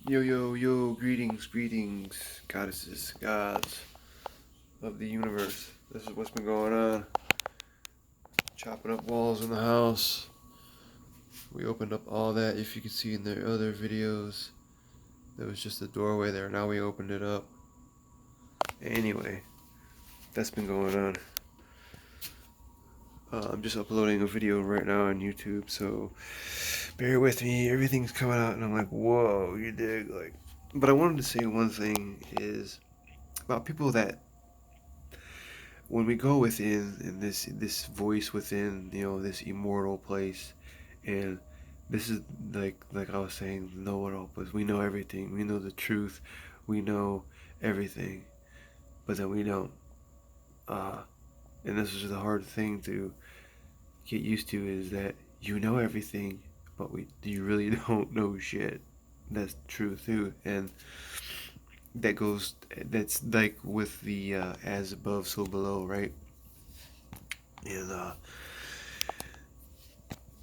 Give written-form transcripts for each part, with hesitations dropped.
Yo, yo, yo, greetings, greetings, goddesses, gods of the universe. This is what's been going on. Chopping up walls in the house. We opened up all that, if you can see in the other videos. There was just a doorway there, now we opened it up. Anyway, that's been going on. I'm just uploading a video right now on YouTube, so bear with me. Everything's coming out, and I'm like, whoa, you dig? Like, but I wanted to say one thing is about people that when we go within in this voice within, this immortal place, and this is like I was saying, know it all place. We know everything. We know the truth. We know everything, but then we don't. And this is the hard thing to get used to, is that you know everything, but you really don't know shit. That's true too, and that's like with the as above so below, right? And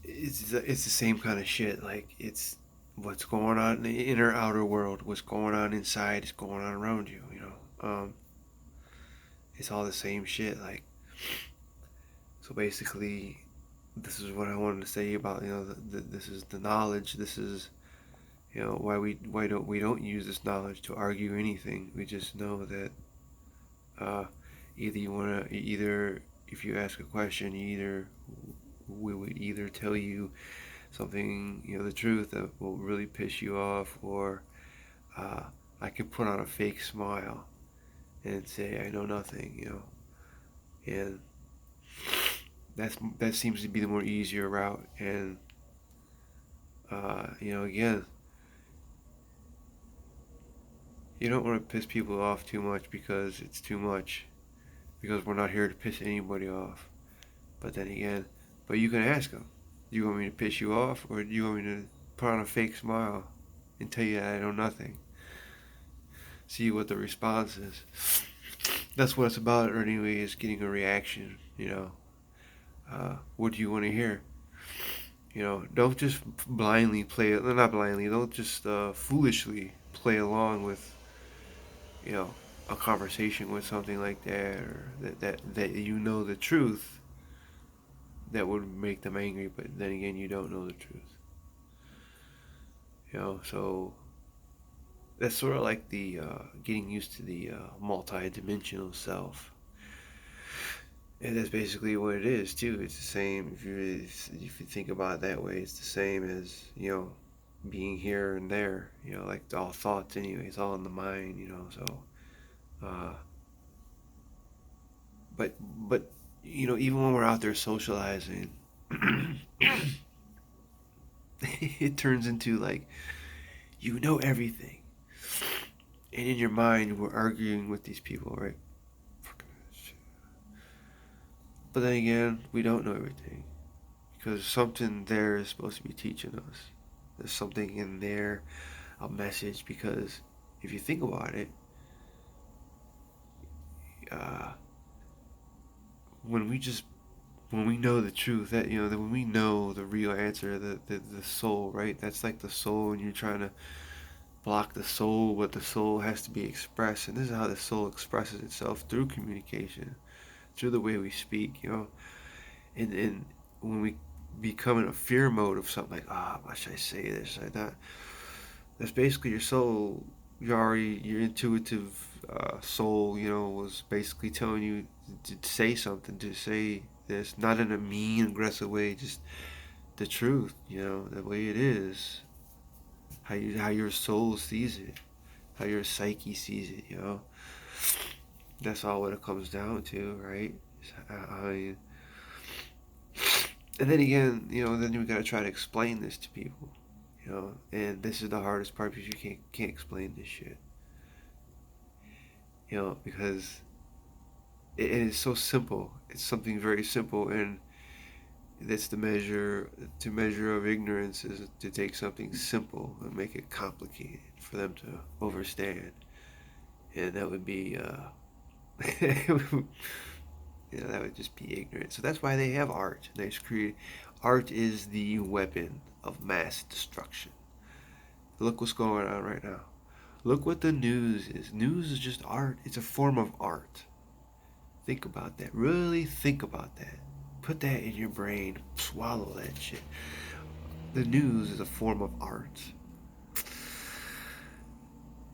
it's the same kind of shit. Like, it's what's going on in the inner outer world, what's going on inside is going on around you. It's all the same shit. Like, so basically, this is what I wanted to say about, this is the knowledge. This is, why don't we don't use this knowledge to argue anything. We just know that either if you ask a question, we would either tell you something, the truth that will really piss you off, or I can put on a fake smile and say I know nothing, and that seems to be the more easier route. And again, you don't want to piss people off too much, because it's too much, because we're not here to piss anybody off. But then again, but you can ask them, do you want me to piss you off, or do you want me to put on a fake smile and tell you that I know nothing? See what the response is. That's what it's about, anyway, is getting a reaction. What do you want to hear? Don't just blindly play it. Not blindly. Don't just foolishly play along with, you know, a conversation with something like that, or that the truth that would make them angry, but then again, you don't know the truth. So that's sort of like the getting used to the multi-dimensional self. And that's basically what it is too. It's the same, if you think about it that way. It's the same as, being here and there. Like all thoughts anyway. It's all in the mind. So, uh, but even when we're out there socializing, it turns into like, everything, and in your mind we're arguing with these people, right? But then again, we don't know everything, because something there is supposed to be teaching us. There's something in there, a message, because if you think about it, uh, when we know the truth, that when we know the real answer, the soul, right? That's like the soul, and you're trying to block the soul, but the soul has to be expressed, and this is how the soul expresses itself, through communication, through the way we speak, and when we become in a fear mode of something, like, why should I say this, like that, that's basically your soul. Your intuitive soul, was basically telling you to say something, to say this, not in a mean, aggressive way, just the truth, the way it is, how your soul sees it, how your psyche sees it. That's all what it comes down to, right? I mean, and then again, then we gotta try to explain this to people, and this is the hardest part, because you can't explain this shit, because it is so simple. It's something very simple, and that's the measure of ignorance, is to take something simple and make it complicated for them to understand, and that would be that would just be ignorant. So that's why they have art. Art is the weapon of mass destruction. Look what's going on right now. Look what the news is. News is just art. It's a form of art. Think about that. Really think about that. Put that in your brain. Swallow that shit. The news is a form of art.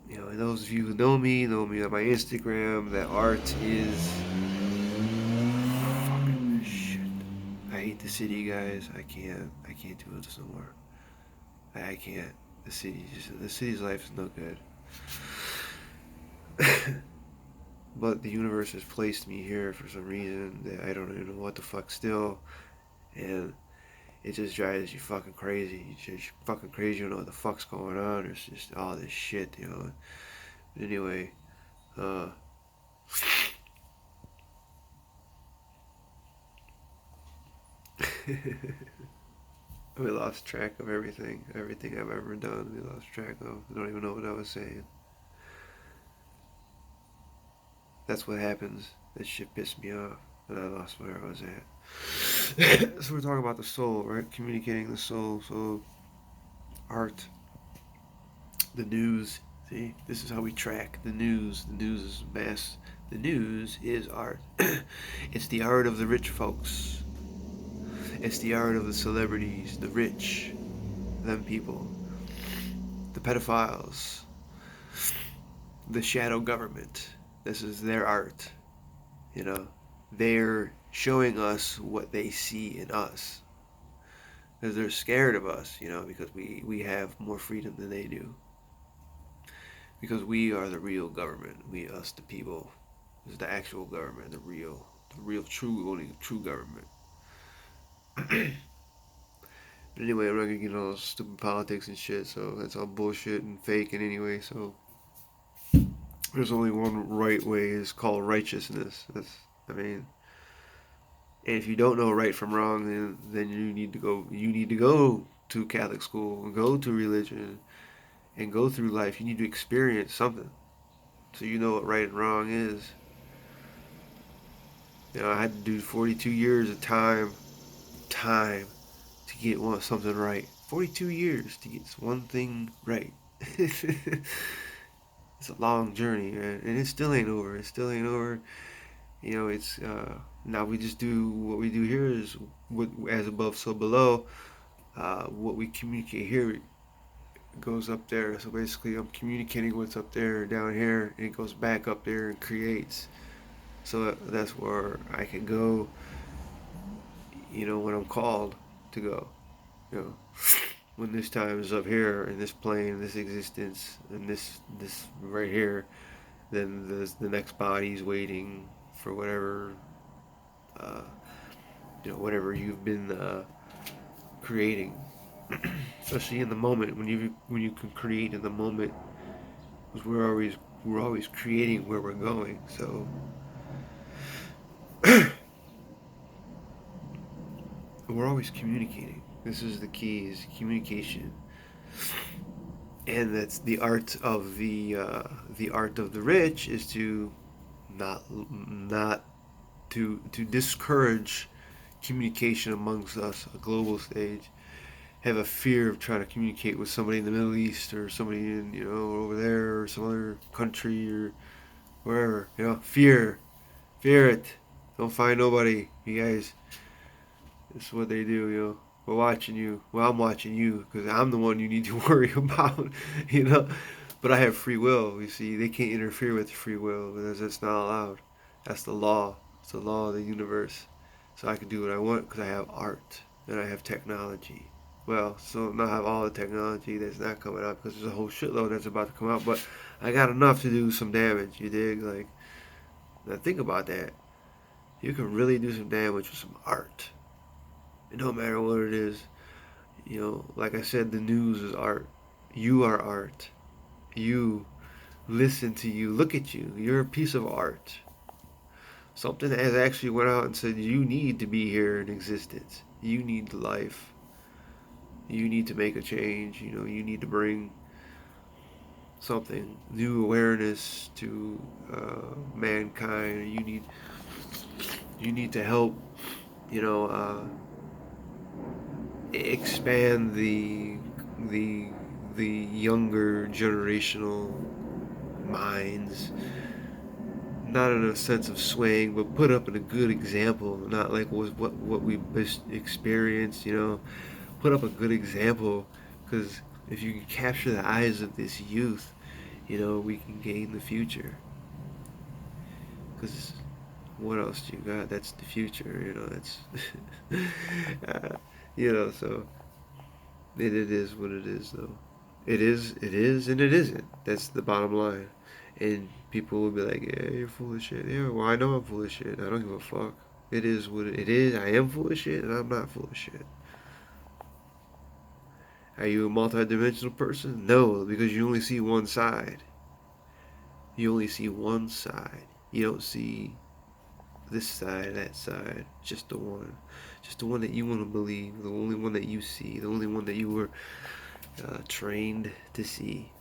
You know, and those of you who know me on my Instagram, that art is fucking shit. I hate the city, guys. I can't do this no more. I can't. The city's life is no good. But the universe has placed me here for some reason that I don't even know what the fuck still, and it just drives you fucking crazy. You're just fucking crazy. You don't know what the fuck's going on. There's just all this shit, you know. But anyway, we lost track of everything. Everything I've ever done, we lost track of. I don't even know what I was saying. That's what happens. That shit pissed me off, and I lost where I was at. So we're talking about the soul, right? Communicating the soul. So art, the news. See, this is how we track the news. The news is mass. The news is art. It's the art of the rich folks. It's the art of the celebrities, the rich, them people, the pedophiles, the shadow government. This is their art. You know, they're showing us what they see in us. Because they're scared of us, you know, because we have more freedom than they do. Because we are the real government. We, us, the people. This is the actual government, the real, true, only true government. But anyway, I'm not gonna get into all those stupid politics and shit, so that's all bullshit and fake and anyway, so there's only one right way, it's called righteousness. I mean, and if you don't know right from wrong, then you need to go to Catholic school, go to religion, and go through life. You need to experience something, so you know what right and wrong is. You know, I had to do 42 years of time to get something right. 42 years to get one thing right. It's a long journey, man, and it still ain't over. It still ain't over. You know, it's now we just do what we do here is what as above, so below. What we communicate here goes up there. So basically, I'm communicating what's up there down here, and it goes back up there and creates. So that's where I can go. You know, when I'm called to go. You know, when this time is up here in this plane, this existence, and this right here, then the next body's waiting for whatever, uh, you know, whatever you've been creating. Especially in the moment, when you can create in the moment, because we're always creating where we're going. So we're always communicating. This is the key: is communication, and that's the art of the art of the rich is to not to discourage communication amongst us, a global stage. Have a fear of trying to communicate with somebody in the Middle East or somebody in, you know, over there or some other country or wherever. You know, fear it. Don't find nobody. You guys, this is what they do. You know, we're watching you. Well, I'm watching you because I'm the one you need to worry about. You know, but I have free will. You see, they can't interfere with free will because it's not allowed. That's the law. It's the law of the universe. So I can do what I want because I have art and I have technology. Well, so not have all the technology that's not coming out because there's a whole shitload that's about to come out, but I got enough to do some damage, you dig? Like, now think about that. You can really do some damage with some art. It don't matter what it is. You know, like I said, the news is art. You are art. You, listen to you, look at you. You're a piece of art. Something that has actually went out and said you need to be here in existence. You need life. You need to make a change. You know, you need to bring something new awareness to mankind. You need to help. You know, expand the the younger generational minds, not in a sense of swaying, but put up in a good example, not like what we experienced, you know, put up a good example, because if you can capture the eyes of this youth, you know, we can gain the future. Because what else do you got? That's the future, you know, that's, you know, so it is what it is, though. It is, and it isn't. That's the bottom line. And people will be like, yeah, you're full of shit. Yeah, well, I know I'm full of shit. I don't give a fuck. It is what it is. I am full of shit, and I'm not full of shit. Are you a multi-dimensional person? No, because you only see one side. You only see one side. You don't see this side, that side. Just the one. Just the one that you want to believe. The only one that you see. The only one that you were trained to see.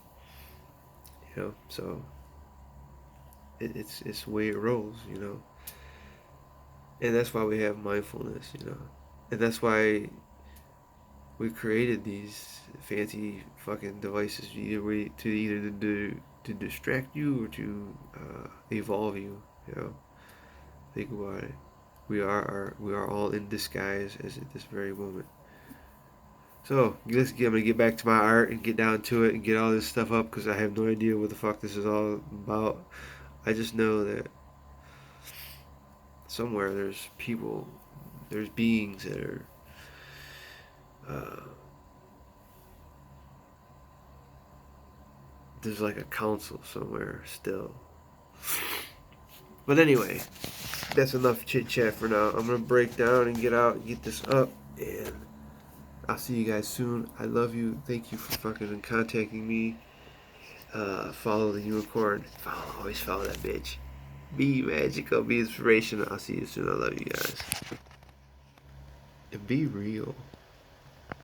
You know, so it's the way it rolls. You know, and that's why we have mindfulness. You know, and that's why we created these fancy fucking devices to distract you or to evolve you. You know, think about it. We are all in disguise as at this very moment. So I'm gonna get back to my art and get down to it and get all this stuff up because I have no idea what the fuck this is all about. I just know that somewhere there's people, there's beings that are uh, there's like a council somewhere still. But anyway, that's enough chit chat for now. I'm gonna break down and get out and get this up, and I'll see you guys soon. I love you. Thank you for fucking contacting me. Follow the unicorn. Always follow that bitch. Be magical. Be inspirational. I'll see you soon. I love you guys. And be real.